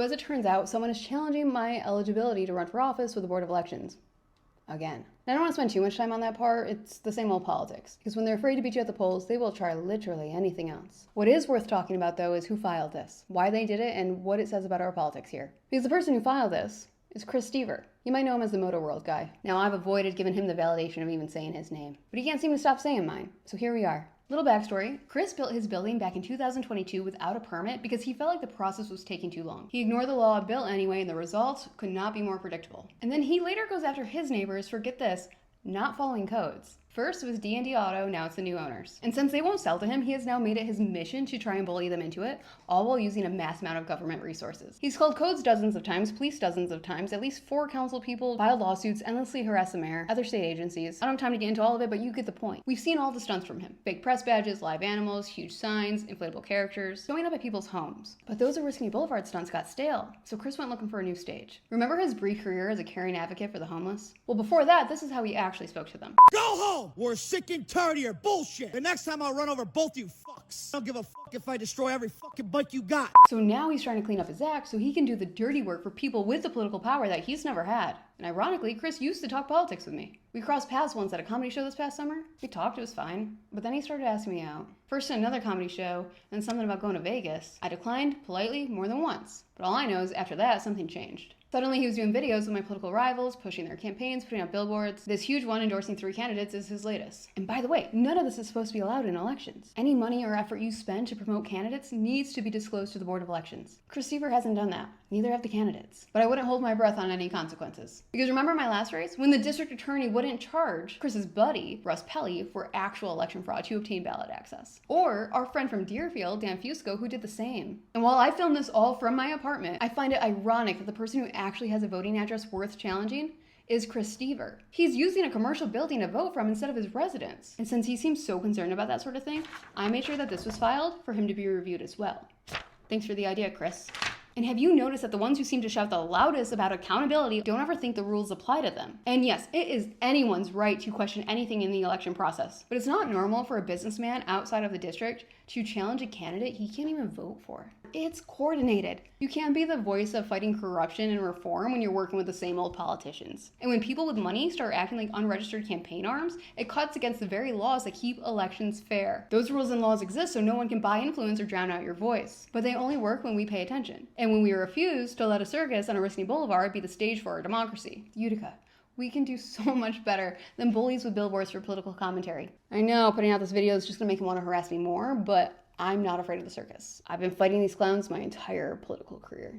as it turns out, someone is challenging my eligibility to run for office with the Board of Elections. Again. I don't want to spend too much time on that part. It's the same old politics. Because when they're afraid to beat you at the polls, they will try literally anything else. What is worth talking about, though, is who filed this, why they did it, and what it says about our politics here. Because the person who filed this is Chris Stever. You might know him as the Moto World guy. Now, I've avoided giving him the validation of even saying his name. But he can't seem to stop saying mine. So here we are. Little backstory, Chris built his building back in 2022 without a permit because he felt like the process was taking too long. He ignored the law, built anyway, and the result could not be more predictable. And then he later goes after his neighbors for, get this, not following codes. First it was D&D Auto, now it's the new owners. And since they won't sell to him, he has now made it his mission to try and bully them into it, all while using a mass amount of government resources. He's called codes dozens of times, police dozens of times, at least 4 council people filed lawsuits, endlessly harassed the mayor, other state agencies. I don't have time to get into all of it, but you get the point. We've seen all the stunts from him. Fake press badges, live animals, huge signs, inflatable characters, showing up at people's homes. But those Risky Boulevard stunts got stale, so Chris went looking for a new stage. Remember his brief career as a caring advocate for the homeless? Well, before that, this is how he actually spoke to them. Go home! We're sick and tired of your bullshit. The next time I'll run over both you fucks. I don't give a fuck if I destroy every fucking bike you got. So now he's trying to clean up his act so he can do the dirty work for people with the political power that he's never had. And ironically, Chris used to talk politics with me. We crossed paths once at a comedy show this past summer. We talked, it was fine. But then he started asking me out. First to another comedy show, then something about going to Vegas. I declined, politely, more than once. But all I know is after that, something changed. Suddenly he was doing videos with my political rivals, pushing their campaigns, putting up billboards. This huge one endorsing 3 candidates is his latest. And by the way, none of this is supposed to be allowed in elections. Any money or effort you spend to promote candidates needs to be disclosed to the Board of Elections. Chris Stever hasn't done that. Neither have the candidates. But I wouldn't hold my breath on any consequences. Because remember my last race? When the district attorney wouldn't charge Chris's buddy, Russ Pelly, for actual election fraud to obtain ballot access. Or our friend from Deerfield, Dan Fusco, who did the same. And while I filmed this all from my apartment, I find it ironic that the person who actually has a voting address worth challenging is Chris Stever. He's using a commercial building to vote from instead of his residence. And since he seems so concerned about that sort of thing, I made sure that this was filed for him to be reviewed as well. Thanks for the idea, Chris. And have you noticed that the ones who seem to shout the loudest about accountability don't ever think the rules apply to them? And yes, it is anyone's right to question anything in the election process, but it's not normal for a businessman outside of the district to challenge a candidate he can't even vote for. It's coordinated. You can't be the voice of fighting corruption and reform when you're working with the same old politicians. And when people with money start acting like unregistered campaign arms, it cuts against the very laws that keep elections fair. Those rules and laws exist so no one can buy influence or drown out your voice. But they only work when we pay attention. And when we refuse to let a circus on a Risky Boulevard be the stage for our democracy. Utica. We can do so much better than bullies with billboards for political commentary. I know putting out this video is just gonna make him want to harass me more, but I'm not afraid of the circus. I've been fighting these clowns my entire political career.